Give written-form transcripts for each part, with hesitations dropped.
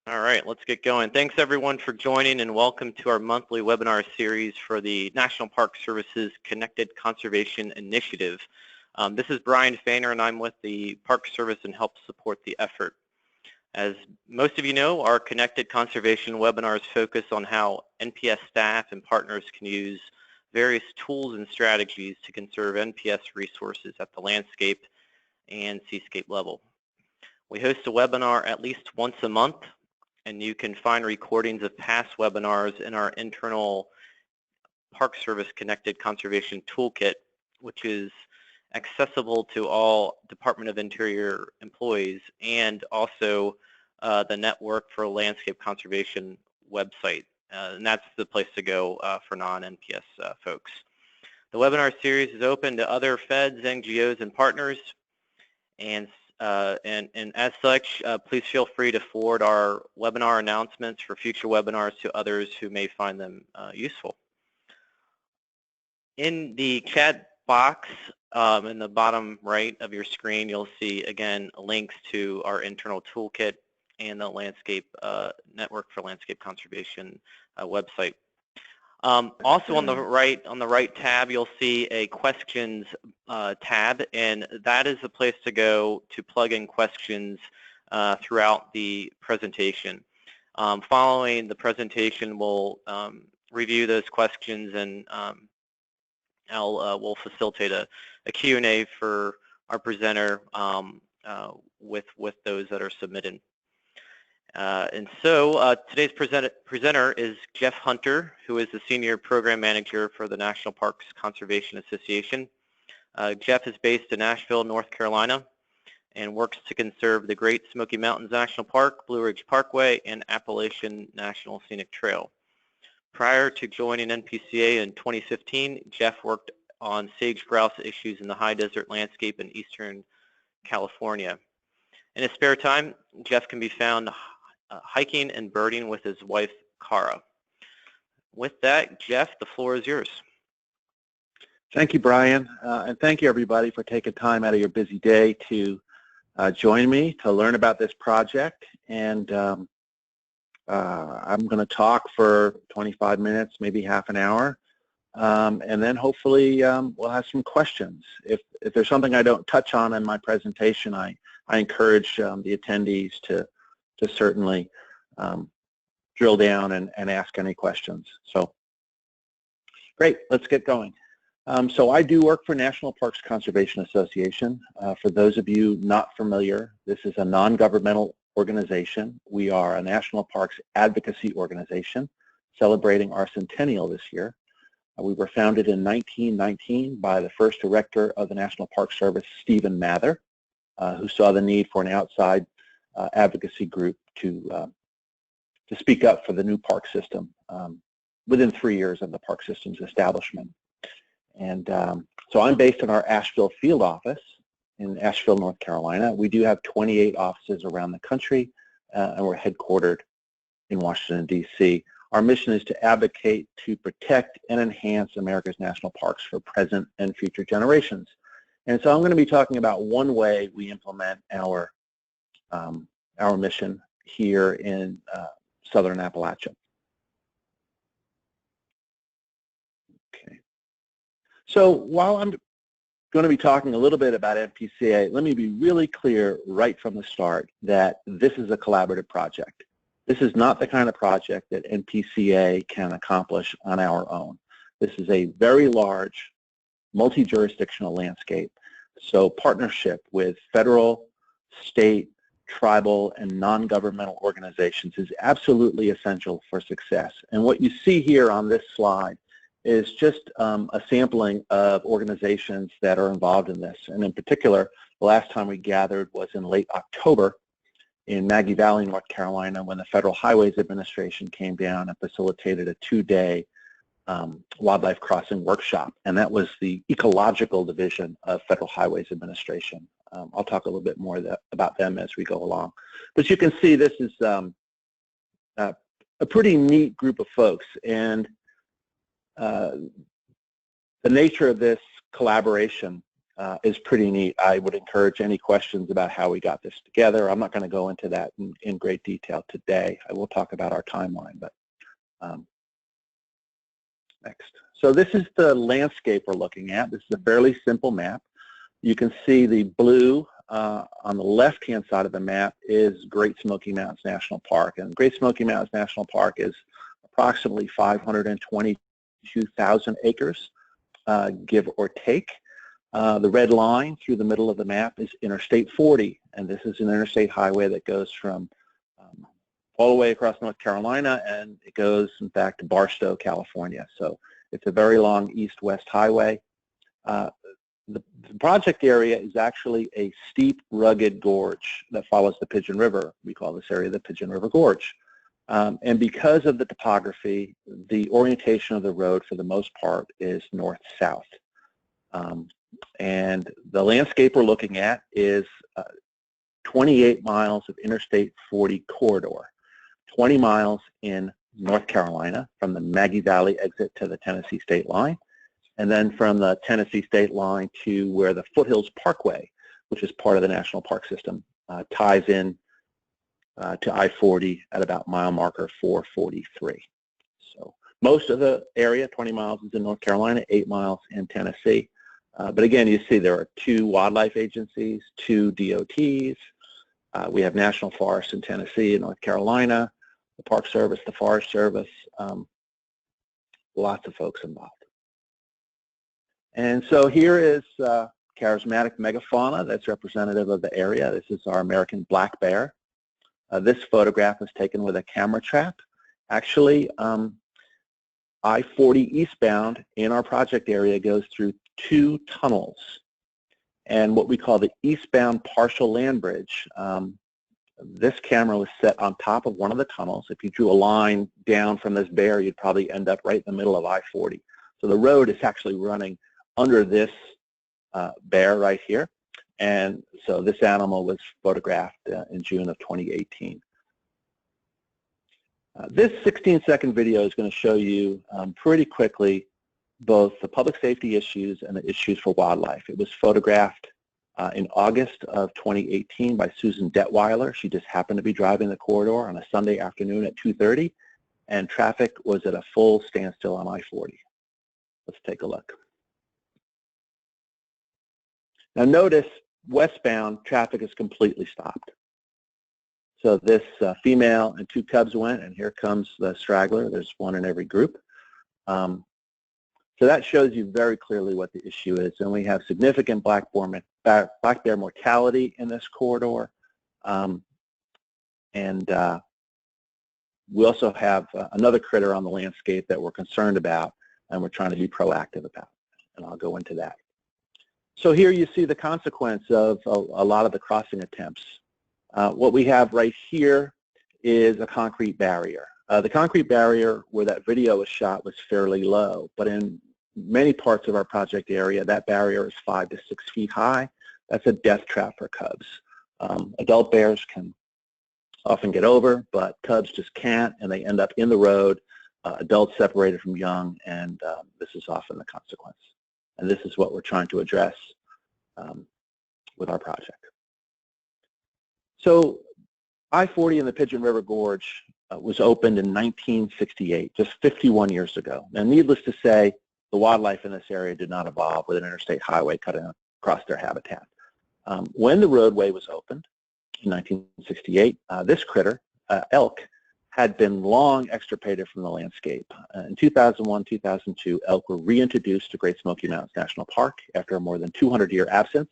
All right, let's get going. Thanks everyone for joining and welcome to our monthly webinar series for the National Park Service's Connected Conservation Initiative. This is Brian Fainer and I'm with the Park Service and help support the effort. As most of you know, our Connected Conservation webinars focus on how NPS staff and partners can use various tools and strategies to conserve NPS resources at the landscape and seascape level. We host a webinar at least once a month, and you can find recordings of past webinars in our internal Park Service Connected Conservation Toolkit, which is accessible to all Department of Interior employees and also the Network for Landscape Conservation website. And that's the place to go for non-NPS folks. The webinar series is open to other feds, NGOs, and partners. And as such, please feel free to forward our webinar announcements for future webinars to others who may find them useful. In the chat box in the bottom right of your screen, you'll see, again, links to our internal toolkit and the Landscape Network for Landscape Conservation website. Also on the right tab, you'll see a questions tab, and that is the place to go to plug in questions throughout the presentation. Following the presentation, we'll review those questions, and we'll facilitate a Q&A for our presenter with those that are submitted. Today's presenter is Jeff Hunter, who is the Senior Program Manager for the National Parks Conservation Association. Jeff is based in Asheville, North Carolina, and works to conserve the Great Smoky Mountains National Park, Blue Ridge Parkway, and Appalachian National Scenic Trail. Prior to joining NPCA in 2015, Jeff worked on sage-grouse issues in the high desert landscape in eastern California. In his spare time, Jeff can be found hiking and birding with his wife, Cara. With that, Jeff, the floor is yours. Thank you, Brian, and thank you, everybody, for taking time out of your busy day to join me to learn about this project. And I'm going to talk for 25 minutes, maybe half an hour, and then hopefully we'll have some questions. If there's something I don't touch on in my presentation, I encourage the attendees to certainly drill down and ask any questions. So great, let's get going. So I do work for National Parks Conservation Association. For those of you not familiar, this is a non-governmental organization. We are a national parks advocacy organization celebrating our centennial this year. We were founded in 1919 by the first director of the National Park Service, Stephen Mather, who saw the need for an outside advocacy group to speak up for the new park system within 3 years of the park system's establishment. And so I'm based in our Asheville field office in Asheville, North Carolina. We do have 28 offices around the country, and we're headquartered in Washington, D.C. Our mission is to advocate to protect and enhance America's national parks for present and future generations. And so I'm going to be talking about one way we implement our mission here in southern Appalachia. Okay. So while I'm going to be talking a little bit about NPCA, let me be really clear right from the start that this is a collaborative project. This is not the kind of project that NPCA can accomplish on our own. This is a very large, multi-jurisdictional landscape. So partnership with federal, state, tribal, and non-governmental organizations is absolutely essential for success. And what you see here on this slide is just a sampling of organizations that are involved in this. And in particular, the last time we gathered was in late October in Maggie Valley, North Carolina, when the Federal Highways Administration came down and facilitated a 2-day wildlife crossing workshop. And that was the ecological division of Federal Highways Administration. I'll talk a little bit more about them as we go along. But you can see this is a pretty neat group of folks. And the nature of this collaboration is pretty neat. I would encourage any questions about how we got this together. I'm not going to go into that in great detail today. I will talk about our timeline, but next. So this is the landscape we're looking at. This is a fairly simple map. You can see the blue on the left-hand side of the map is Great Smoky Mountains National Park. And Great Smoky Mountains National Park is approximately 522,000 acres, give or take. The red line through the middle of the map is Interstate 40, and this is an interstate highway that goes from all the way across North Carolina, and it goes, in fact, to Barstow, California. So it's a very long east-west highway. The project area is actually a steep, rugged gorge that follows the Pigeon River. We call this area the Pigeon River Gorge. And because of the topography, the orientation of the road, for the most part, is north-south. And the landscape we're looking at is 28 miles of Interstate 40 corridor, 20 miles in North Carolina from the Maggie Valley exit to the Tennessee state line, and then from the Tennessee state line to where the Foothills Parkway, which is part of the national park system, ties in to I-40 at about mile marker 443. So most of the area, 20 miles, is in North Carolina, 8 miles in Tennessee. But again, you see there are 2 wildlife agencies, 2 DOTs. We have national forests in Tennessee and North Carolina, the Park Service, the Forest Service, lots of folks involved. And so here is charismatic megafauna that's representative of the area. This is our American black bear. This photograph was taken with a camera trap. Actually, I-40 eastbound in our project area goes through 2 tunnels. And what we call the eastbound partial land bridge, this camera was set on top of one of the tunnels. If you drew a line down from this bear, you'd probably end up right in the middle of I-40. So the road is actually running under this bear right here. And so this animal was photographed in June of 2018. This 16-second video is going to show you pretty quickly both the public safety issues and the issues for wildlife. It was photographed in August of 2018 by Susan Detweiler. She just happened to be driving the corridor on a Sunday afternoon at 2:30, and traffic was at a full standstill on I-40. Let's take a look. Now notice westbound traffic is completely stopped. So this female and 2 cubs went, and here comes the straggler. There's 1 in every group. So that shows you very clearly what the issue is. And we have significant black bear mortality in this corridor. We also have another critter on the landscape that we're concerned about, and we're trying to be proactive about. And I'll go into that. So here you see the consequence of a lot of the crossing attempts. What we have right here is a concrete barrier. The concrete barrier where that video was shot was fairly low, but in many parts of our project area, that barrier is 5 to 6 feet high. That's a death trap for cubs. Adult bears can often get over, but cubs just can't, and they end up in the road, adults separated from young, and this is often the consequence. And this is what we're trying to address with our project. So I-40 in the Pigeon River Gorge was opened in 1968, just 51 years ago. Now, needless to say, the wildlife in this area did not evolve with an interstate highway cutting across their habitat. When the roadway was opened in 1968, this critter, elk, had been long extirpated from the landscape. In 2001, 2002, elk were reintroduced to Great Smoky Mountains National Park after a more than 200-year absence.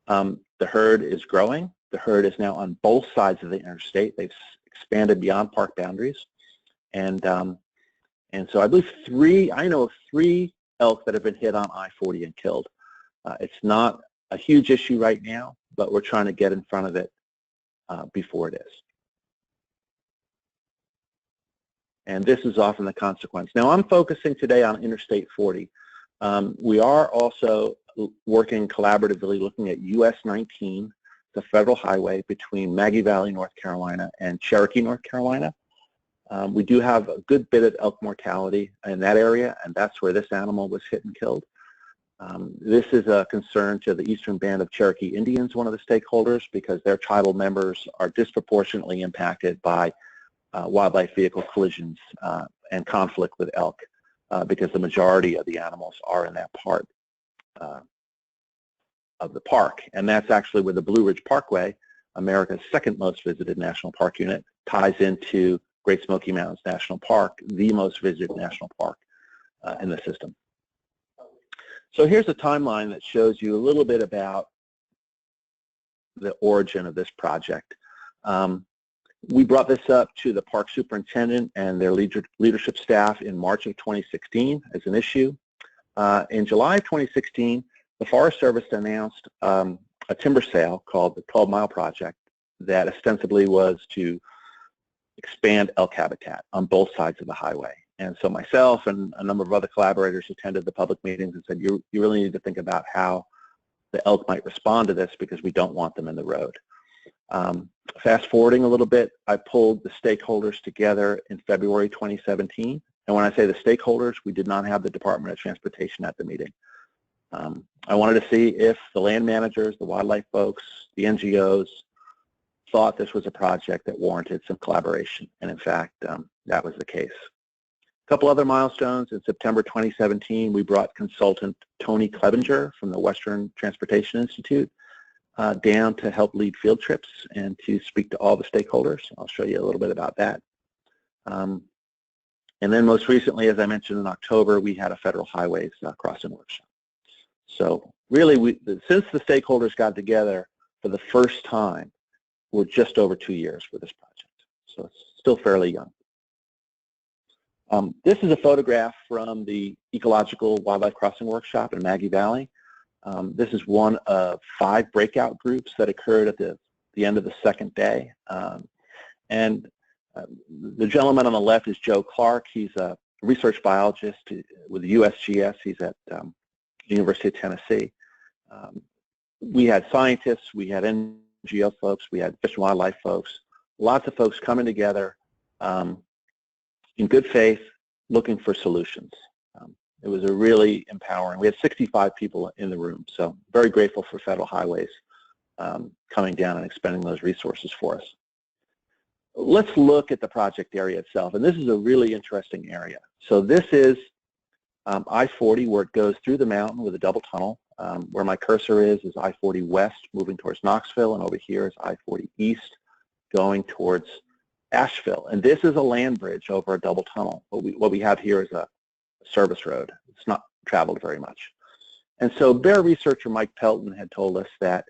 The herd is growing. The herd is now on both sides of the interstate. They've expanded beyond park boundaries. And so I believe I know of 3 elk that have been hit on I-40 and killed. It's not a huge issue right now, but we're trying to get in front of it before it is. And this is often the consequence. Now, I'm focusing today on Interstate 40. We are also working collaboratively looking at US 19, the federal highway between Maggie Valley, North Carolina, and Cherokee, North Carolina. We do have a good bit of elk mortality in that area, and that's where this animal was hit and killed. This is a concern to the Eastern Band of Cherokee Indians, one of the stakeholders, because their tribal members are disproportionately impacted by wildlife vehicle collisions and conflict with elk because the majority of the animals are in that part of the park. And that's actually where the Blue Ridge Parkway, America's second most visited national park unit, ties into Great Smoky Mountains National Park, the most visited national park in the system. So here's a timeline that shows you a little bit about the origin of this project. We brought this up to the park superintendent and their leadership staff in March of 2016 as an issue. In July of 2016, the Forest Service announced a timber sale called the 12 Mile Project that ostensibly was to expand elk habitat on both sides of the highway. And so myself and a number of other collaborators attended the public meetings and said, you really need to think about how the elk might respond to this because we don't want them in the road. Fast forwarding a little bit, I pulled the stakeholders together in February 2017. And when I say the stakeholders, we did not have the Department of Transportation at the meeting. I wanted to see if the land managers, the wildlife folks, the NGOs thought this was a project that warranted some collaboration. And in fact, that was the case. A couple other milestones. In September 2017, we brought consultant Tony Clevenger from the Western Transportation Institute down to help lead field trips and to speak to all the stakeholders. I'll show you a little bit about that. And then most recently, as I mentioned in October, we had a federal highways crossing workshop. So really, since the stakeholders got together for the first time, we're just over 2 years for this project. So it's still fairly young. This is a photograph from the Ecological Wildlife Crossing Workshop in Maggie Valley. This is one of 5 breakout groups that occurred at the end of the second day. The gentleman on the left is Joe Clark. He's a research biologist with the USGS. He's at the University of Tennessee. We had scientists, we had NGO folks, we had fish and wildlife folks, lots of folks coming together in good faith, looking for solutions. It was a really empowering. We had 65 people in the room, so very grateful for Federal Highways coming down and expending those resources for us. Let's look at the project area itself, and this is a really interesting area. So this is I-40 where it goes through the mountain with a double tunnel. Where my cursor is I-40 west moving towards Knoxville, and over here is I-40 east going towards Asheville. And this is a land bridge over a double tunnel. What we have here is a service road. It's not traveled very much. And so bear researcher Mike Pelton had told us that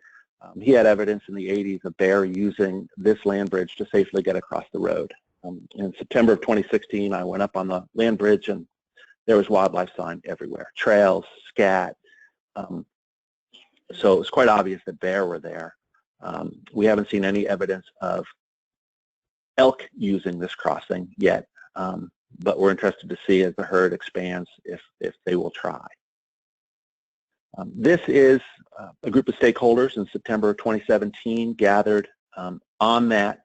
he had evidence in the 80s of bear using this land bridge to safely get across the road. In September of 2016, I went up on the land bridge and there was wildlife sign everywhere, trails, scat. So it was quite obvious that bear were there. We haven't seen any evidence of elk using this crossing yet, but we're interested to see as the herd expands if they will try. This is a group of stakeholders in September of 2017 gathered on that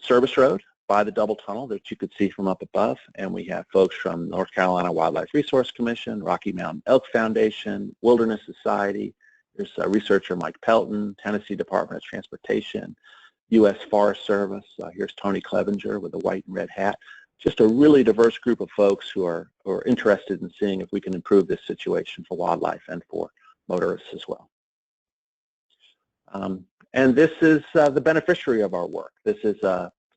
service road by the double tunnel that you could see from up above, and we have folks from North Carolina Wildlife Resource Commission, Rocky Mountain Elk Foundation, Wilderness Society. There's researcher Mike Pelton, Tennessee Department of Transportation, U.S. Forest Service. Here's Tony Clevenger with a white and red hat. Just a really diverse group of folks who are interested in seeing if we can improve this situation for wildlife and for motorists as well. And this is the beneficiary of our work. This is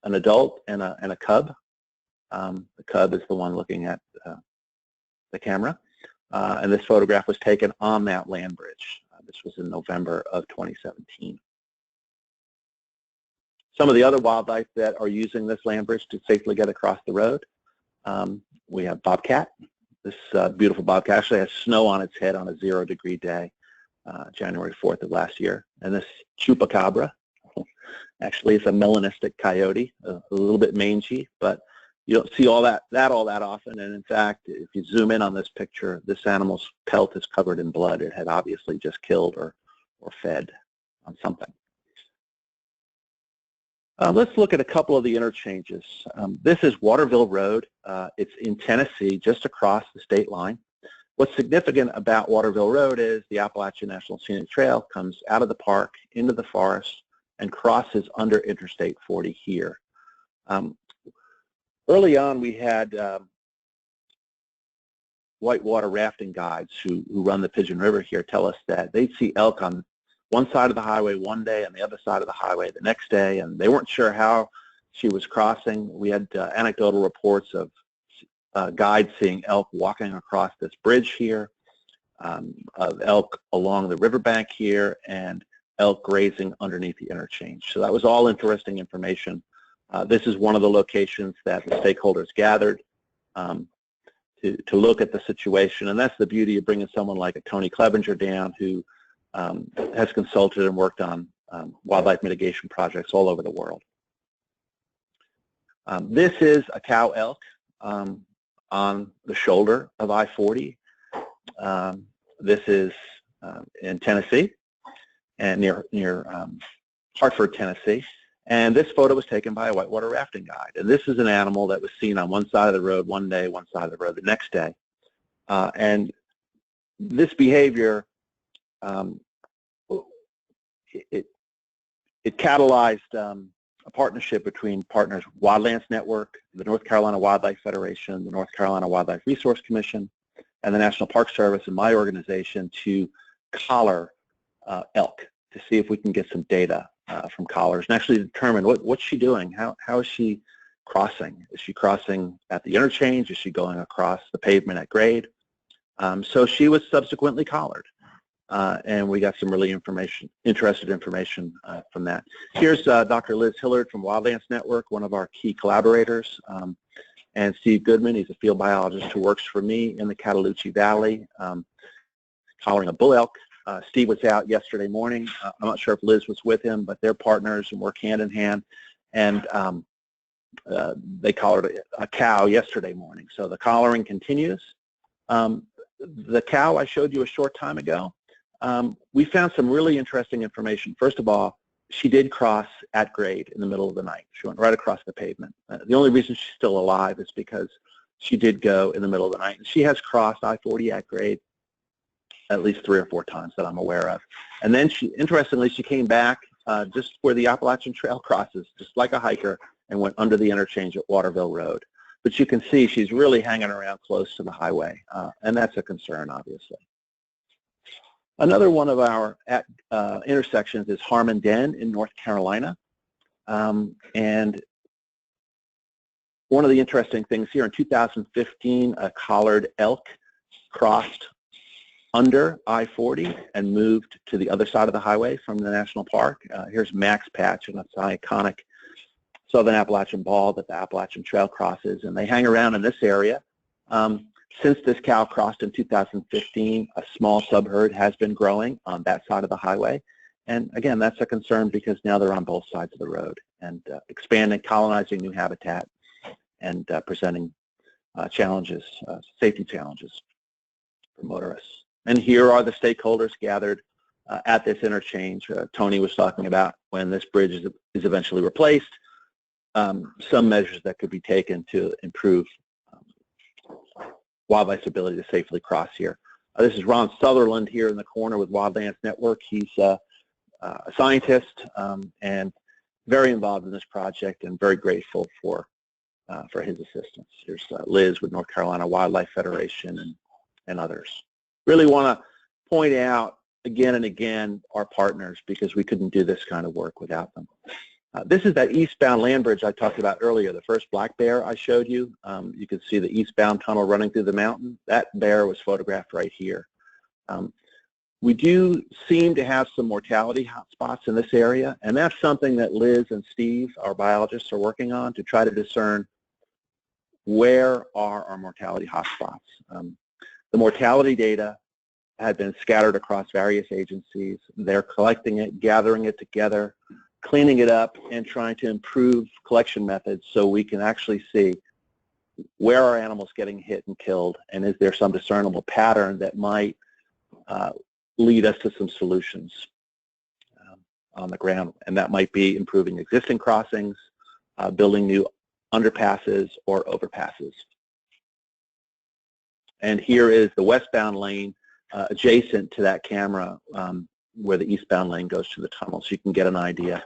an adult and a cub. The cub is the one looking at the camera. And this photograph was taken on that land bridge. This was in November of 2017. Some of the other wildlife that are using this land bridge to safely get across the road, we have bobcat. This beautiful bobcat actually has snow on its head on a 0-degree day, January 4th of last year. And this chupacabra, actually it's a melanistic coyote, a little bit mangy, but you don't see all that often. And in fact, if you zoom in on this picture, this animal's pelt is covered in blood. It had obviously just killed or fed on something. Let's look at a couple of the interchanges. This is Waterville Road. It's in Tennessee, just across the state line. What's significant about Waterville Road is the Appalachian National Scenic Trail comes out of the park into the forest and crosses under Interstate 40 here. Early on, we had whitewater rafting guides who run the Pigeon River here tell us that they'd see elk on one side of the highway one day and the other side of the highway the next day, and they weren't sure how she was crossing. We had anecdotal reports of guides seeing elk walking across this bridge here, of elk along the riverbank here, and elk grazing underneath the interchange. So that was all interesting information. This is one of the locations that the stakeholders gathered to look at the situation, and that's the beauty of bringing someone like a Tony Clevenger down who has consulted and worked on wildlife mitigation projects all over the world. This is a cow elk on the shoulder of I-40. This is in Tennessee and near Hartford, Tennessee. And this photo was taken by a whitewater rafting guide. And this is an animal that was seen on one side of the road one day, one side of the road the next day. And this behavior, it catalyzed a partnership between partners Wildlands Network, the North Carolina Wildlife Federation, the North Carolina Wildlife Resource Commission, and the National Park Service and my organization to collar elk to see if we can get some data from collars and actually determine what's she doing, how is she crossing? Is she crossing at the interchange? Is she going across the pavement at grade? So she was subsequently collared. And we got some really interesting information from that. Here's Dr. Liz Hillard from Wildlands Network, one of our key collaborators, and Steve Goodman. He's a field biologist who works for me in the Cataloochee Valley, collaring a bull elk. Steve was out yesterday morning. I'm not sure if Liz was with him, but they're partners and work hand in hand. And they collared a cow yesterday morning. So the collaring continues. The cow I showed you a short time ago, we found some really interesting information. First of all, she did cross at grade in the middle of the night. She went right across the pavement. The only reason she's still alive is because she did go in the middle of the night. And she has crossed I-40 at grade at least 3 or 4 times that I'm aware of. And then interestingly, she came back just where the Appalachian Trail crosses, just like a hiker, and went under the interchange at Waterville Road. But you can see she's really hanging around close to the highway, and that's a concern, obviously. Another one of our intersections is Harmon Den in North Carolina. And one of the interesting things here, in 2015, a collared elk crossed under I-40 and moved to the other side of the highway from the national park. Here's Max Patch, and that's an iconic southern Appalachian ball that the Appalachian Trail crosses, and they hang around in this area. Since this cow crossed in 2015, a small subherd has been growing on that side of the highway. And again, that's a concern because now they're on both sides of the road and expanding, colonizing new habitat and presenting challenges, safety challenges for motorists. And here are the stakeholders gathered at this interchange. Tony was talking about when this bridge is eventually replaced, some measures that could be taken to improve wildlife's ability to safely cross here. This is Ron Sutherland here in the corner with Wildlands Network. He's a scientist and very involved in this project and very grateful for his assistance. Here's Liz with North Carolina Wildlife Federation and others. Really want to point out again and again our partners because we couldn't do this kind of work without them. This is that eastbound land bridge I talked about earlier, the first black bear I showed you. You can see the eastbound tunnel running through the mountain. That bear was photographed right here. We do seem to have some mortality hotspots in this area, and that's something that Liz and Steve, our biologists, are working on to try to discern where are our mortality hotspots. The mortality data had been scattered across various agencies. They're collecting it, gathering it together, cleaning it up, and trying to improve collection methods so we can actually see where are animals getting hit and killed, and is there some discernible pattern that might lead us to some solutions on the ground. And that might be improving existing crossings, building new underpasses or overpasses. And here is the westbound lane adjacent to that camera where the eastbound lane goes to the tunnel, so you can get an idea.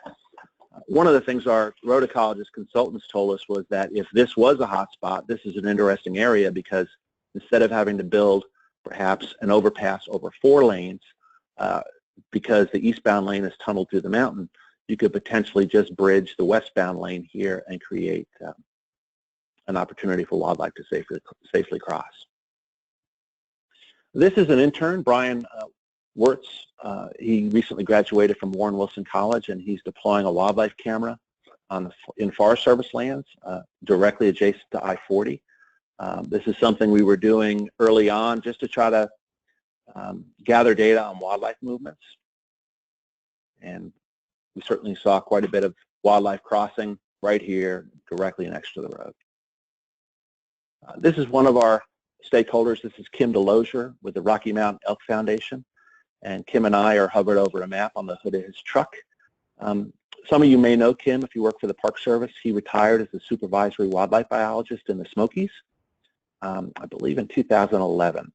One of the things our road ecologist consultants told us was that if this was a hotspot, this is an interesting area because instead of having to build perhaps an overpass over 4 lanes, because the eastbound lane is tunneled through the mountain, you could potentially just bridge the westbound lane here and create an opportunity for wildlife to safely cross. This is an intern, Brian Wirtz. He recently graduated from Warren Wilson College, and he's deploying a wildlife camera in Forest Service lands directly adjacent to I-40. This is something we were doing early on just to try to gather data on wildlife movements. And we certainly saw quite a bit of wildlife crossing right here directly next to the road. This is one of our stakeholders. This is Kim DeLozier with the Rocky Mountain Elk Foundation. And Kim and I are hovered over a map on the hood of his truck. Some of you may know Kim if you work for the Park Service. He retired as a supervisory wildlife biologist in the Smokies, I believe in 2011,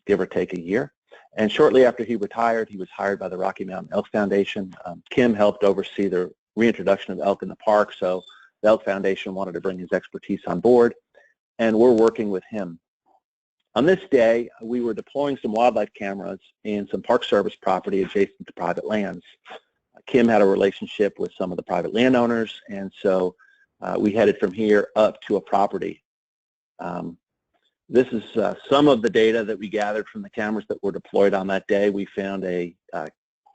give or take a year. And shortly after he retired, he was hired by the Rocky Mountain Elk Foundation. Kim helped oversee the reintroduction of elk in the park, so the Elk Foundation wanted to bring his expertise on board, and we're working with him. On this day, we were deploying some wildlife cameras in some Park Service property adjacent to private lands. Kim had a relationship with some of the private landowners, and so we headed from here up to a property. This is some of the data that we gathered from the cameras that were deployed on that day. We found a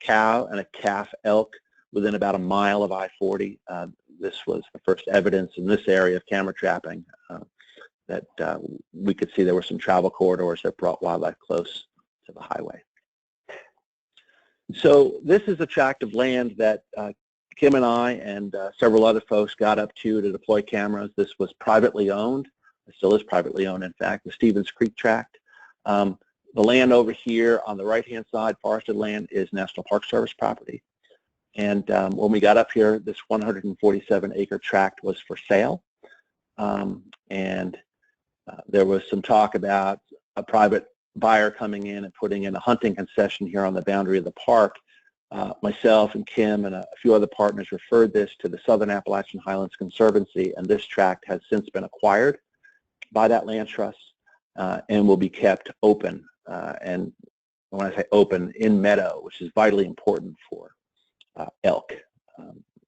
cow and a calf elk within about a mile of I-40. This was the first evidence in this area of camera trapping that we could see there were some travel corridors that brought wildlife close to the highway. So this is a tract of land that Kim and I and several other folks got up to deploy cameras. This was privately owned. It still is privately owned, in fact, the Stevens Creek tract. The land over here on the right-hand side, forested land, is National Park Service property. And when we got up here, this 147-acre tract was for sale. There was some talk about a private buyer coming in and putting in a hunting concession here on the boundary of the park. Myself and Kim and a few other partners referred this to the Southern Appalachian Highlands Conservancy, and this tract has since been acquired by that land trust and will be kept open. And when I say open, in meadow, which is vitally important for elk.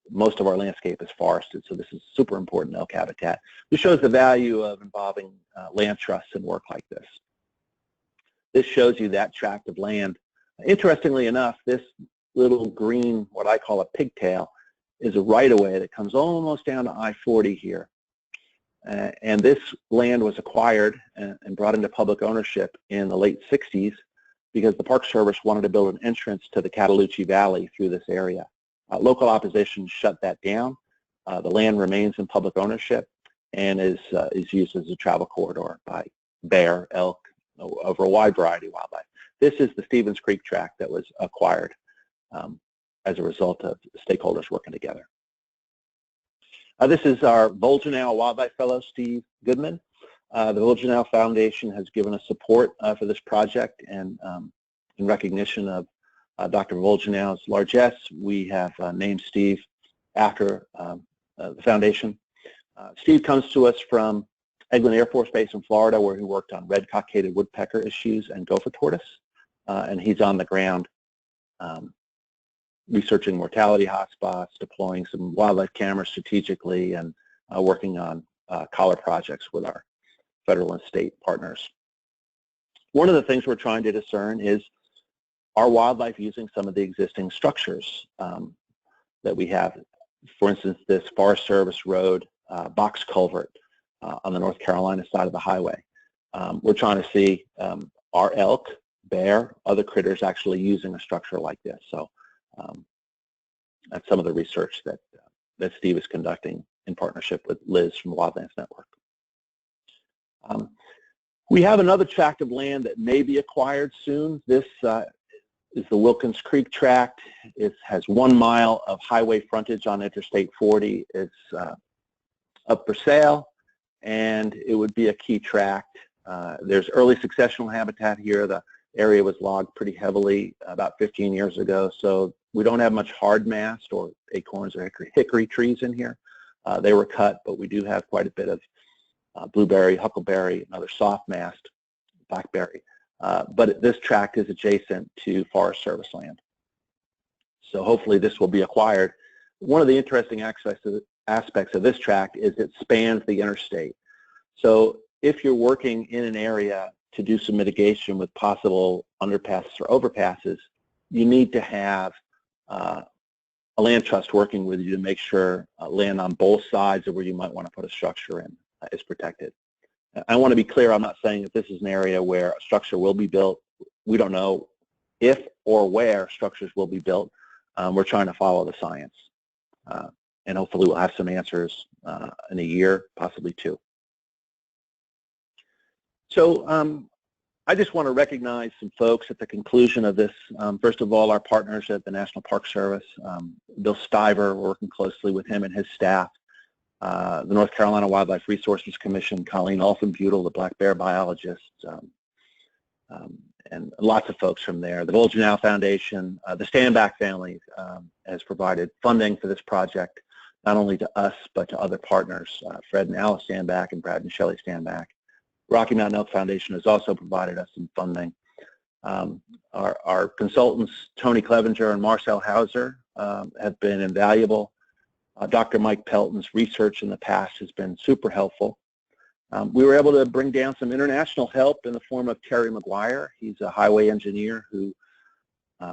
Most of our landscape is forested, so this is super important elk habitat. This shows the value of involving land trusts in work like this. This shows you that tract of land. Interestingly enough, this little green, what I call a pigtail, is a right-of-way that comes almost down to I-40 here. And this land was acquired and brought into public ownership in the late 60s because the Park Service wanted to build an entrance to the Cataloochee Valley through this area. Local opposition shut that down. The land remains in public ownership and is used as a travel corridor by bear, elk, over a wide variety of wildlife. This is the Stevens Creek tract that was acquired as a result of stakeholders working together. This is our Volgenau Wildlife Fellow, Steve Goodman. The Volgenau Foundation has given us support for this project, and in recognition of Dr. Volgenau's largesse, we have named Steve after the foundation. Steve comes to us from Eglin Air Force Base in Florida, where he worked on red cockaded woodpecker issues and gopher tortoise, and he's on the ground researching mortality hotspots, deploying some wildlife cameras strategically, and working on collar projects with our federal and state partners. One of the things we're trying to discern is, are wildlife using some of the existing structures that we have? For instance, this Forest Service Road box culvert on the North Carolina side of the highway. We're trying to see, are elk, bear, other critters actually using a structure like this? So that's some of the research that Steve is conducting in partnership with Liz from the Wildlands Network. We have another tract of land that may be acquired soon. This is the Wilkins Creek tract. It has 1 mile of highway frontage on Interstate 40. It's up for sale, and it would be a key tract There's early successional habitat here. The area was logged pretty heavily about 15 years ago, so we don't have much hard mast or acorns or hickory trees in here. They were cut, but we do have quite a bit of blueberry, huckleberry, and other soft mast, blackberry. But this tract is adjacent to Forest Service land. So hopefully this will be acquired. One of the interesting aspects of this tract is it spans the interstate. So if you're working in an area to do some mitigation with possible underpasses or overpasses, you need to have a land trust working with you to make sure land on both sides of where you might want to put a structure in is protected. I want to be clear, I'm not saying that this is an area where a structure will be built. We don't know if or where structures will be built. We're trying to follow the science. And hopefully we'll have some answers in a year, possibly two. So I just want to recognize some folks at the conclusion of this. First of all, our partners at the National Park Service, Bill Stiver, we're working closely with him and his staff. The North Carolina Wildlife Resources Commission, Colleen Olfen-Butel, the black bear biologist, and lots of folks from there. The Volgenau Foundation, the Standback family has provided funding for this project, not only to us, but to other partners, Fred and Alice Standback and Brad and Shelley Standback. Rocky Mountain Elk Foundation has also provided us some funding. Our consultants, Tony Clevenger and Marcel Hauser, have been invaluable. Dr. Mike Pelton's research in the past has been super helpful. We were able to bring down some international help in the form of Terry McGuire. He's a highway engineer who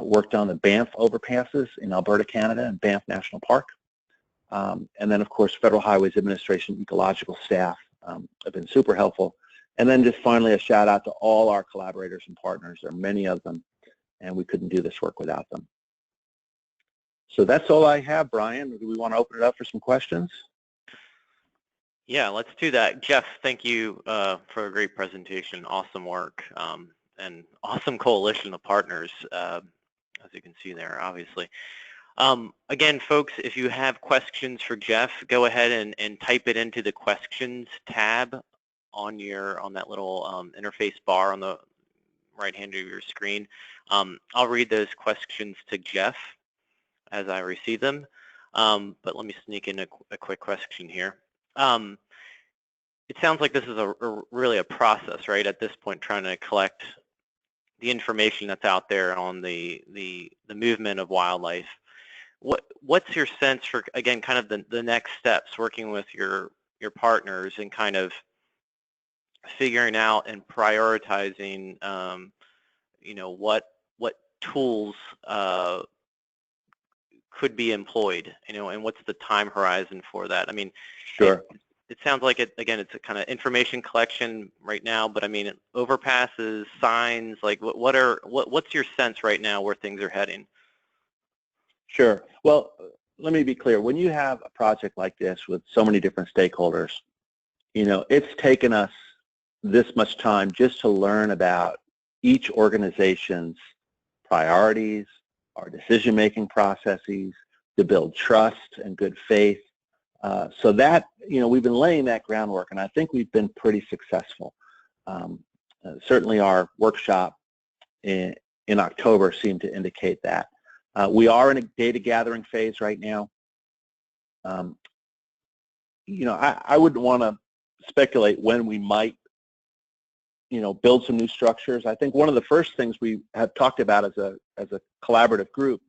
worked on the Banff overpasses in Alberta, Canada, and Banff National Park. And then, of course, Federal Highways Administration ecological staff have been super helpful. And then just finally, a shout out to all our collaborators and partners. There are many of them, and we couldn't do this work without them. So that's all I have, Brian. Do we want to open it up for some questions? Yeah, let's do that. Jeff, thank you for a great presentation. Awesome work and awesome coalition of partners, as you can see there, obviously. Again, folks, if you have questions for Jeff, go ahead and type it into the questions tab on that little interface bar on the right hand of your screen. I'll read those questions to Jeff as I receive them, but let me sneak in a quick question here. It sounds like this is really a process, right? At this point, trying to collect the information that's out there on the movement of wildlife. What's your sense for, again, kind of the next steps, working with your partners and kind of figuring out and prioritizing, you know, what tools could be employed, you know, and what's the time horizon for that? I mean, sure. It sounds like again, it's a kind of information collection right now, but I mean, overpasses, signs, like what's your sense right now where things are heading? Sure. Well, let me be clear. When you have a project like this with so many different stakeholders, you know, it's taken us this much time just to learn about each organization's priorities, our decision-making processes, to build trust and good faith. So that, you know, we've been laying that groundwork, and I think we've been pretty successful. Certainly our workshop in October seemed to indicate that. We are in a data gathering phase right now. You know, I wouldn't want to speculate when we might, you know, build some new structures. I think one of the first things we have talked about as a collaborative group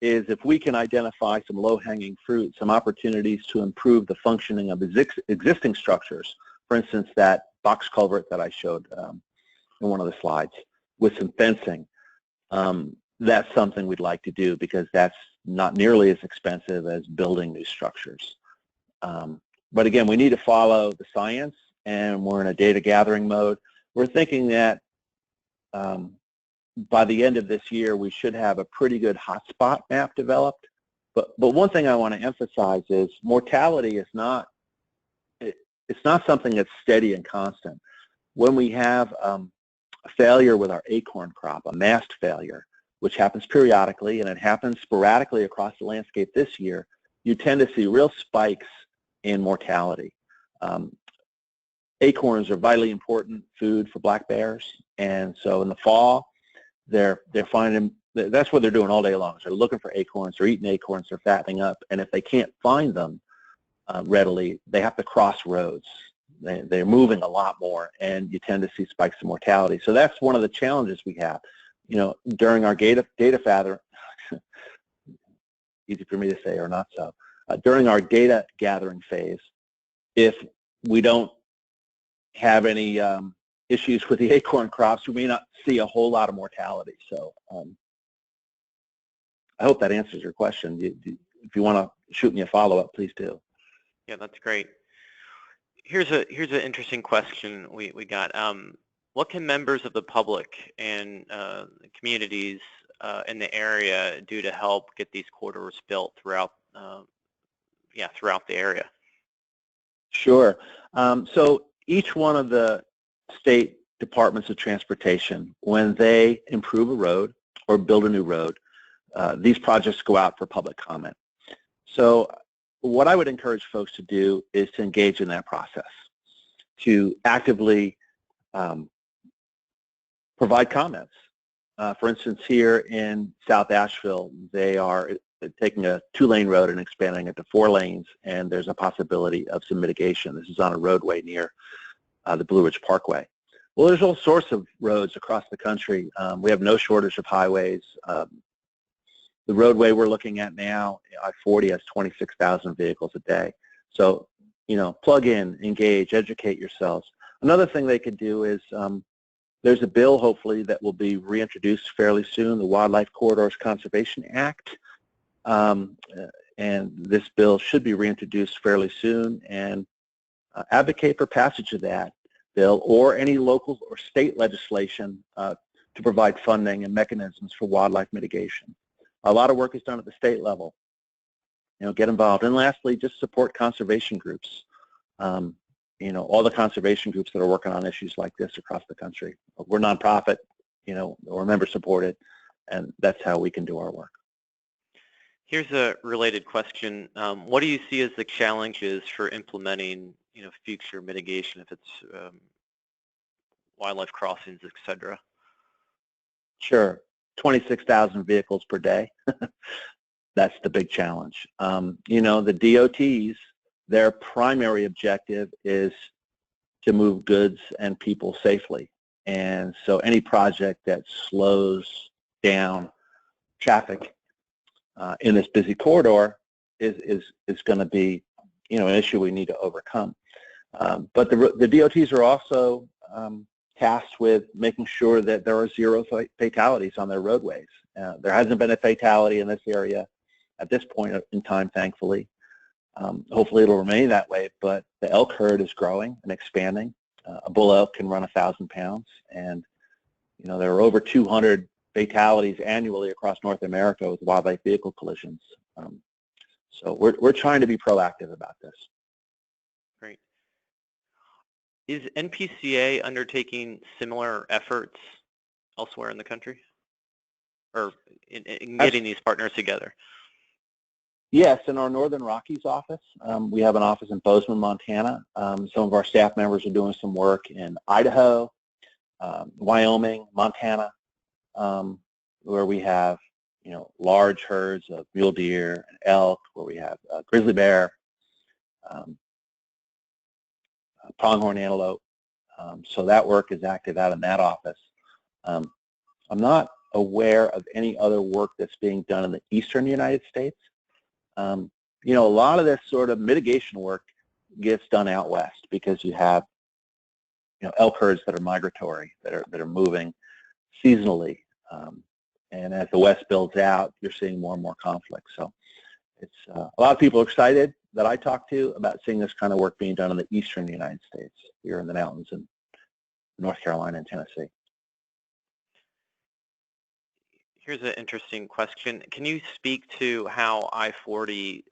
is if we can identify some low-hanging fruit, some opportunities to improve the functioning of existing structures. For instance, that box culvert that I showed in one of the slides with some fencing. That's something we'd like to do because that's not nearly as expensive as building new structures. But again, we need to follow the science, and we're in a data gathering mode. We're thinking that by the end of this year, we should have a pretty good hotspot map developed. But one thing I want to emphasize is mortality is not, it's not something that's steady and constant. When we have a failure with our acorn crop, a mast failure, which happens periodically, and it happens sporadically across the landscape this year, you tend to see real spikes in mortality. acorns are vitally important food for black bears, and so in the fall, they're finding, that's what they're doing all day long. So they're looking for acorns, they're eating acorns, they're fattening up, and if they can't find them readily, they have to cross roads. They're moving a lot more, and you tend to see spikes in mortality. So that's one of the challenges we have. You know, during our data gathering, easy for me to say or not so, during our data gathering phase, if we don't have any issues with the acorn crops, we may not see a whole lot of mortality. So I hope that answers your question. If you want to shoot me a follow-up, please do. Yeah, that's great. Here's an interesting question we got. What can members of the public and communities in the area do to help get these corridors built throughout throughout the area? Sure. So each one of the state departments of transportation, when they improve a road or build a new road, these projects go out for public comment. So what I would encourage folks to do is to engage in that process, to actively provide comments. For instance, here in South Asheville, they are taking a 2-lane road and expanding it to 4 lanes, and there's a possibility of some mitigation. This is on a roadway near the Blue Ridge Parkway. Well, there's all sorts of roads across the country. We have no shortage of highways. The roadway we're looking at now, I-40, has 26,000 vehicles a day. So, you know, plug in, engage, educate yourselves. Another thing they could do is there's a bill, hopefully, that will be reintroduced fairly soon, the Wildlife Corridors Conservation Act. And this bill should be reintroduced fairly soon, and advocate for passage of that bill or any local or state legislation to provide funding and mechanisms for wildlife mitigation. A lot of work is done at the state level. You know, get involved. And lastly, just support conservation groups. You know, all the conservation groups that are working on issues like this across the country. We're nonprofit, you know, we're member supported, and that's how we can do our work. Here's a related question. What do you see as the challenges for implementing, you know, future mitigation if it's wildlife crossings, et cetera? Sure. 26,000 vehicles per day. That's the big challenge. You know, the DOTs, their primary objective is to move goods and people safely. And so any project that slows down traffic in this busy corridor is going to be, you know, an issue we need to overcome. But the DOTs are also tasked with making sure that there are 0 fatalities on their roadways. There hasn't been a fatality in this area at this point in time, thankfully. Hopefully it'll remain that way, but the elk herd is growing and expanding. A bull elk can run 1,000 pounds, and you know, there are over 200 fatalities annually across North America with wildlife vehicle collisions. So we're trying to be proactive about this. Great. Is NPCA undertaking similar efforts elsewhere in the country, or in getting these partners together? Yes, in our Northern Rockies office. We have an office in Bozeman, Montana. Some of our staff members are doing some work in Idaho, Wyoming, Montana, where we have, you know, large herds of mule deer and elk, where we have grizzly bear, pronghorn antelope. So that work is active out in that office. I'm not aware of any other work that's being done in the eastern United States. You know, a lot of this sort of mitigation work gets done out west because you have, you know, elk herds that are migratory, that are moving seasonally. And as the West builds out, you're seeing more and more conflict. So it's a lot of people are excited that I talk to about seeing this kind of work being done in the eastern United States, here in the mountains in North Carolina and Tennessee. Here's an interesting question. Can you speak to how I-40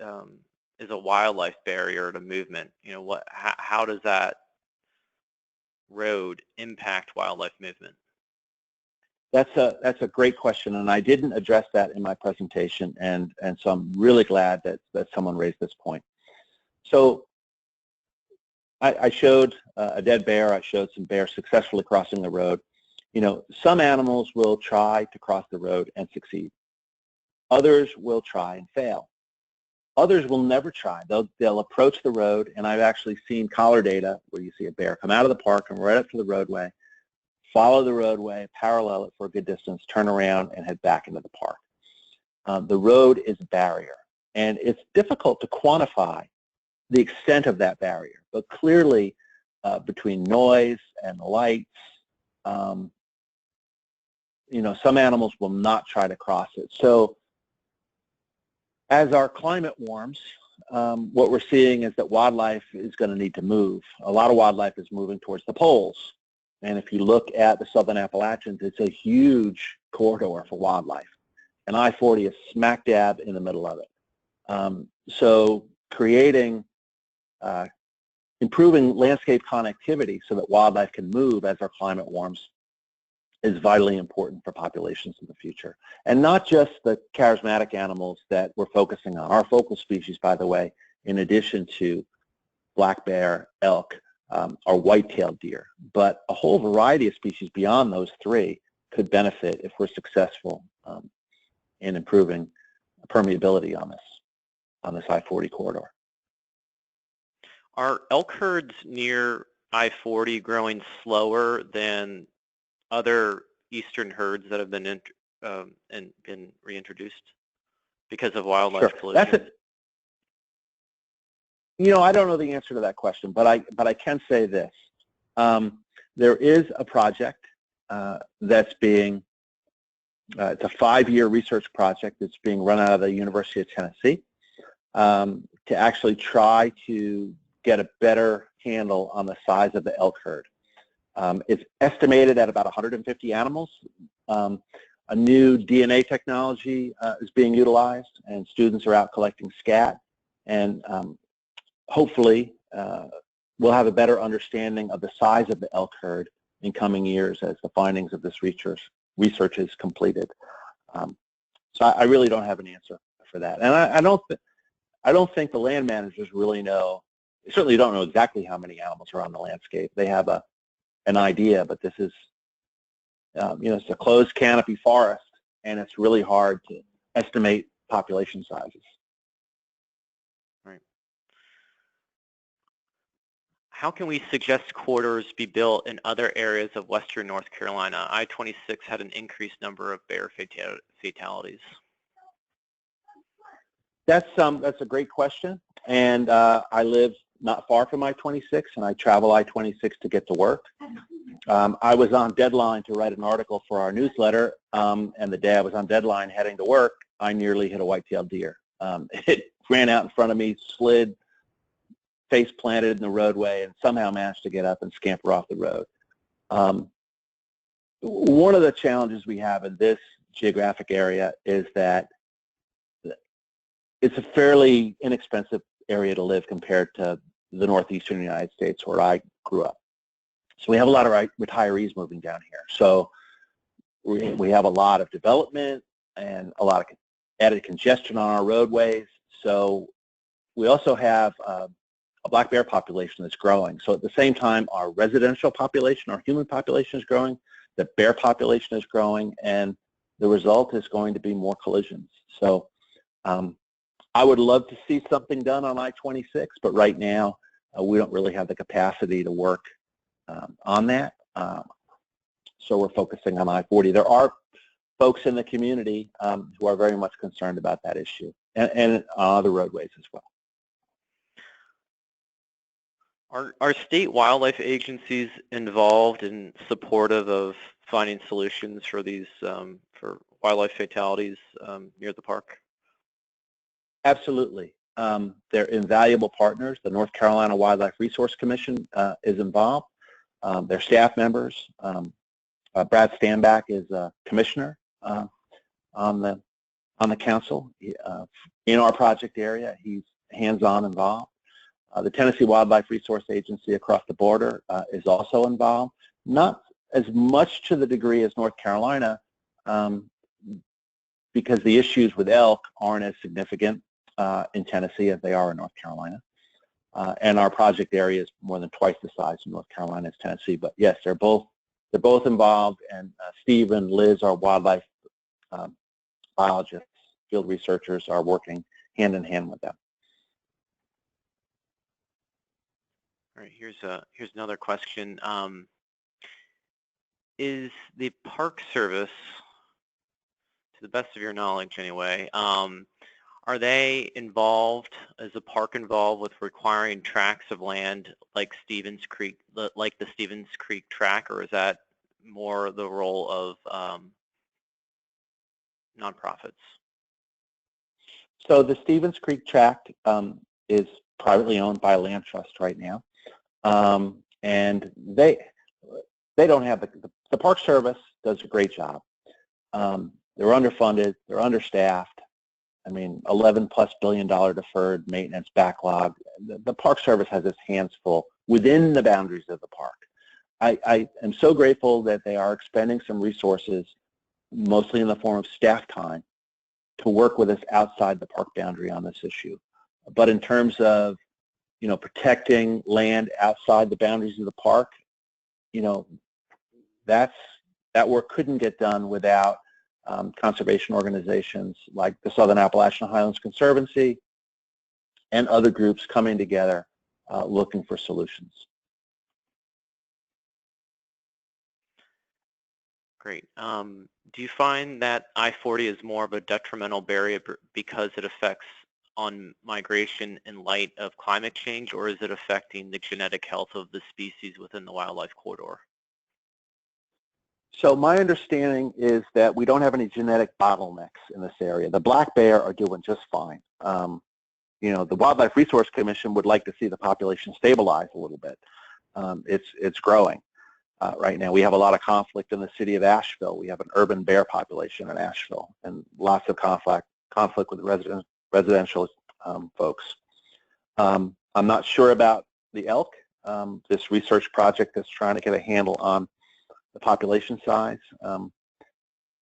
is a wildlife barrier to movement? You know, how does that road impact wildlife movement? That's a great question, and I didn't address that in my presentation, and so I'm really glad that someone raised this point. So I showed a dead bear. I showed some bears successfully crossing the road. You know, some animals will try to cross the road and succeed. Others will try and fail. Others will never try. They'll approach the road, and I've actually seen collar data where you see a bear come out of the park and right up to the roadway, follow the roadway, parallel it for a good distance, turn around, and head back into the park. The road is a barrier, and it's difficult to quantify the extent of that barrier, but clearly between noise and lights, you know, some animals will not try to cross it. So as our climate warms, what we're seeing is that wildlife is going to need to move. A lot of wildlife is moving towards the poles. And if you look at the Southern Appalachians, it's a huge corridor for wildlife. And I-40 is smack dab in the middle of it. So creating, improving landscape connectivity so that wildlife can move as our climate warms is vitally important for populations in the future. And not just the charismatic animals that we're focusing on. Our focal species, by the way, in addition to black bear, elk, are white-tailed deer. But a whole variety of species beyond those three could benefit if we're successful in improving permeability on this I-40 corridor. Are elk herds near I-40 growing slower than other eastern herds that have been been reintroduced because of wildlife pollution? You know, I don't know the answer to that question, but I can say this: there is a project that's being it's a 5-year research project that's being run out of the University of Tennessee to actually try to get a better handle on the size of the elk herd. It's estimated at about 150 animals. A new DNA technology is being utilized, and students are out collecting scat. And hopefully, we'll have a better understanding of the size of the elk herd in coming years as the findings of this research is completed. So I really don't have an answer for that. And I don't think the land managers really know. They certainly don't know exactly how many animals are on the landscape. They have an idea, but this is, you know, it's a closed canopy forest, and it's really hard to estimate population sizes. Right. How can we suggest corridors be built in other areas of western North Carolina? I-26 had an increased number of bear fatalities. That's a great question, and I live not far from I-26, and I travel I-26 to get to work. I was on deadline to write an article for our newsletter, and the day I was on deadline heading to work, I nearly hit a white-tailed deer. It ran out in front of me, slid, face planted in the roadway, and somehow managed to get up and scamper off the road. One of the challenges we have in this geographic area is that it's a fairly inexpensive area to live compared to the northeastern United States where I grew up. So we have a lot of retirees moving down here. So we have a lot of development and a lot of added congestion on our roadways. So we also have a black bear population that's growing. So at the same time, our residential population, our human population is growing, the bear population is growing, and the result is going to be more collisions. So I would love to see something done on I-26, but right now we don't really have the capacity to work on that. So we're focusing on I-40. There are folks in the community who are very much concerned about that issue, and on other roadways as well. Are state wildlife agencies involved and supportive of finding solutions for these for wildlife fatalities near the park? Absolutely. They're invaluable partners. The North Carolina Wildlife Resource Commission is involved. Their staff members. Brad Stanback is a commissioner on the council. In our project area, he's hands-on involved. The Tennessee Wildlife Resource Agency across the border is also involved. Not as much to the degree as North Carolina, because the issues with elk aren't as significant in Tennessee as they are in North Carolina. and our project area is more than twice the size of North Carolina as Tennessee. But yes, they're both involved, and Steve and Liz, our wildlife biologists, field researchers, are working hand in hand with them. All right, here's another question. Is the Park Service, to the best of your knowledge anyway, are they involved, is the park involved with requiring tracts of land like Stevens Creek, like the Stevens Creek tract, or is that more the role of nonprofits? So the Stevens Creek tract is privately owned by a land trust right now, and they don't have the Park Service does a great job. They're underfunded, they're understaffed. I mean, $11+ billion deferred maintenance backlog. The Park Service has its hands full within the boundaries of the park. I am so grateful that they are expending some resources, mostly in the form of staff time, to work with us outside the park boundary on this issue. But in terms of, protecting land outside the boundaries of the park, that work couldn't get done without conservation organizations like the Southern Appalachian Highlands Conservancy and other groups coming together looking for solutions. Great. Do you find that I-40 is more of a detrimental barrier because it affects on migration in light of climate change, or is it affecting the genetic health of the species within the wildlife corridor? So my understanding is that we don't have any genetic bottlenecks in this area. The black bear are doing just fine. The Wildlife Resource Commission would like to see the population stabilize a little bit. It's growing. Right now, we have a lot of conflict in the city of Asheville. We have an urban bear population in Asheville, and lots of conflict with residential folks. I'm not sure about the elk. This research project that's trying to get a handle on the population size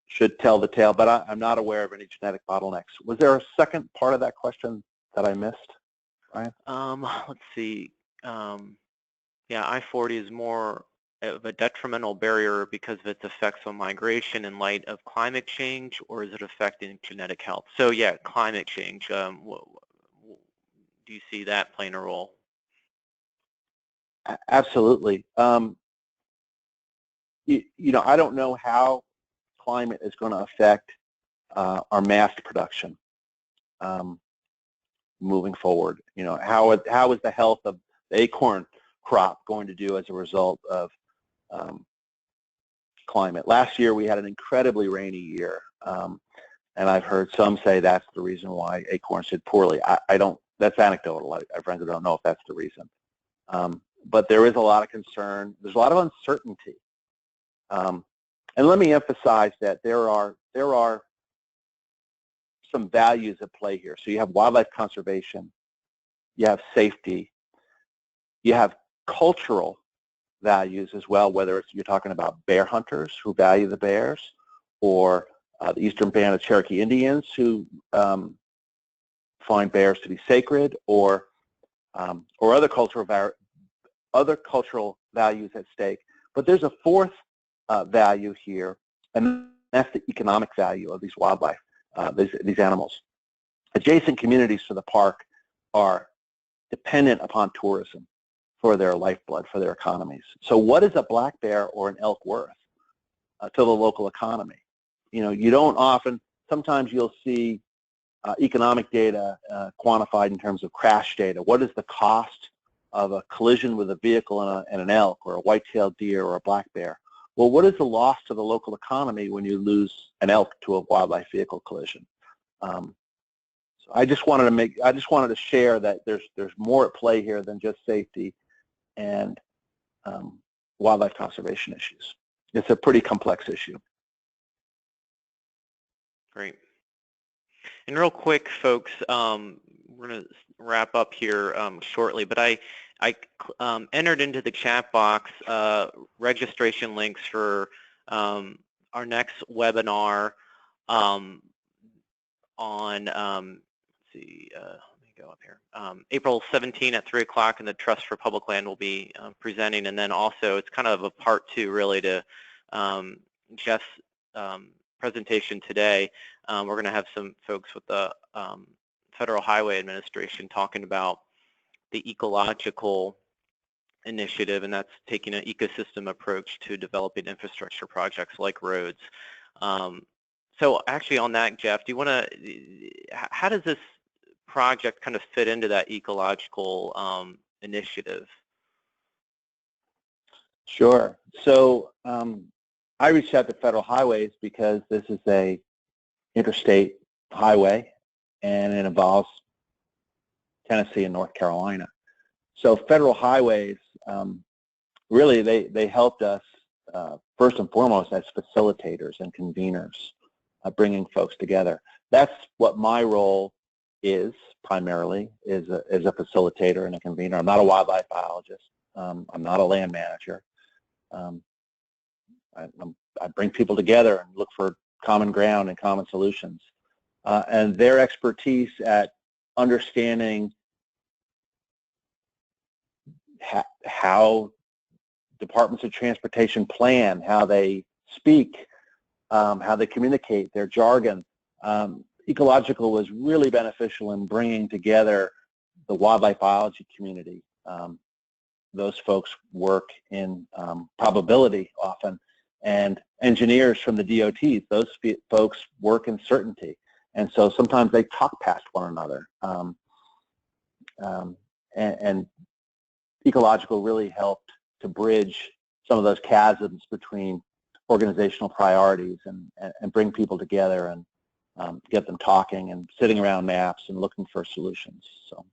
should tell the tale, but I'm not aware of any genetic bottlenecks. Was there a second part of that question that I missed, Ryan? Let's see. Yeah, I-40 is more of a detrimental barrier because of its effects on migration in light of climate change, or is it affecting genetic health? So yeah, climate change. Do you see that playing a role? Absolutely. I don't know how climate is going to affect our mast production moving forward. How is the health of the acorn crop going to do as a result of climate? Last year we had an incredibly rainy year, and I've heard some say that's the reason why acorns did poorly. I don't. That's anecdotal. I frankly don't know if that's the reason. But there is a lot of concern. There's a lot of uncertainty. And let me emphasize that there are some values at play here. So you have wildlife conservation, you have safety, you have cultural values as well, whether you're talking about bear hunters who value the bears, or the Eastern Band of Cherokee Indians who find bears to be sacred, or other cultural values at stake. But there's a fourth value here, and that's the economic value of these wildlife, these animals. Adjacent communities to the park are dependent upon tourism for their lifeblood, for their economies. So what is a black bear or an elk worth to the local economy? You don't often, sometimes you'll see economic data quantified in terms of crash data. What is the cost of a collision with a vehicle and an elk, or a white-tailed deer, or a black bear? Well, what is the loss to the local economy when you lose an elk to a wildlife vehicle collision? So I just wanted to share that there's more at play here than just safety and wildlife conservation issues. It's a pretty complex issue. Great. And real quick, folks, we're going to wrap up here shortly, but I entered into the chat box registration links for our next webinar on, let's see, let me go up here. April 17 at 3 o'clock, and the Trust for Public Land will be presenting. And then also, it's kind of a part two, really, to Jeff's presentation today. We're going to have some folks with the Federal Highway Administration talking about the ecological initiative, and that's taking an ecosystem approach to developing infrastructure projects like roads. So actually on that, Jeff, do you want to, how does this project kind of fit into that ecological initiative? Sure. So I reached out to Federal Highways because this is a interstate highway and it involves Tennessee and North Carolina. So Federal Highways, really they helped us first and foremost as facilitators and conveners, bringing folks together. That's what my role is primarily, is a facilitator and a convener. I'm not a wildlife biologist. I'm not a land manager. I bring people together and look for common ground and common solutions. And their expertise at understanding how departments of transportation plan, how they speak, how they communicate, their jargon. Ecological was really beneficial in bringing together the wildlife biology community. Those folks work in probability often, and engineers from the DOTs, those folks work in certainty. And so sometimes they talk past one another. And ecological really helped to bridge some of those chasms between organizational priorities and bring people together and get them talking and sitting around maps and looking for solutions. So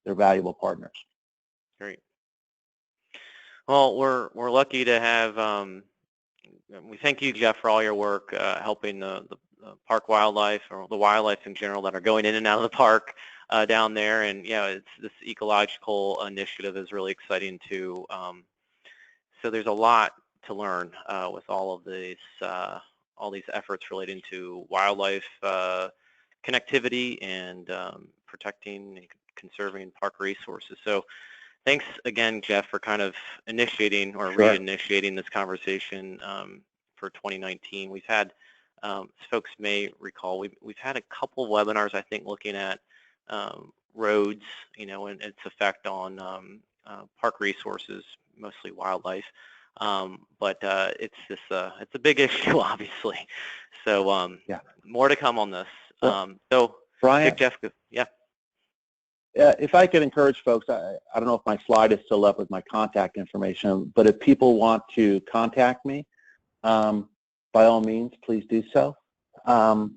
they're valuable partners. Great. Well, we're lucky to have, we thank you, Jeff, for all your work helping the park wildlife, or the wildlife in general that are going in and out of the park down there. And yeah, this ecological initiative is really exciting too. So there's a lot to learn with all of these efforts relating to wildlife connectivity and protecting and conserving park resources. So thanks again, Jeff, for kind of initiating or reinitiating this conversation for 2019. We've had, as folks may recall, we've had a couple of webinars, I think, looking at roads, and its effect on park resources, mostly wildlife. But it's a big issue, obviously. So yeah, more to come on this. So Brian, Jeff, yeah. If I could encourage folks, I don't know if my slide is still up with my contact information, but if people want to contact me, by all means, please do so. My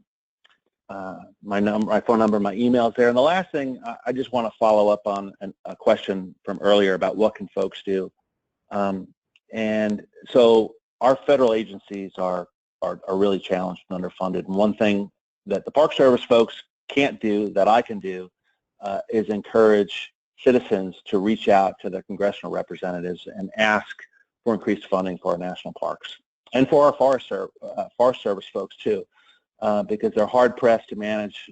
phone number, my email is there. And the last thing, I just want to follow up on a question from earlier about what can folks do. And so our federal agencies are really challenged and underfunded. And one thing that the Park Service folks can't do that I can do is encourage citizens to reach out to their congressional representatives and ask for increased funding for our national parks and for our Forest Service folks too, because they're hard-pressed to manage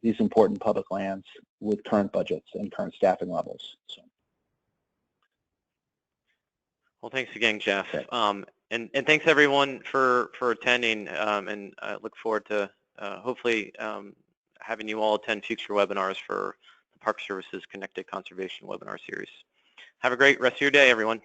these important public lands with current budgets and current staffing levels. So. Well, thanks again, Jeff. Okay. And thanks everyone for attending, and I look forward to hopefully having you all attend future webinars for the Park Services Connected Conservation webinar series. Have a great rest of your day, everyone.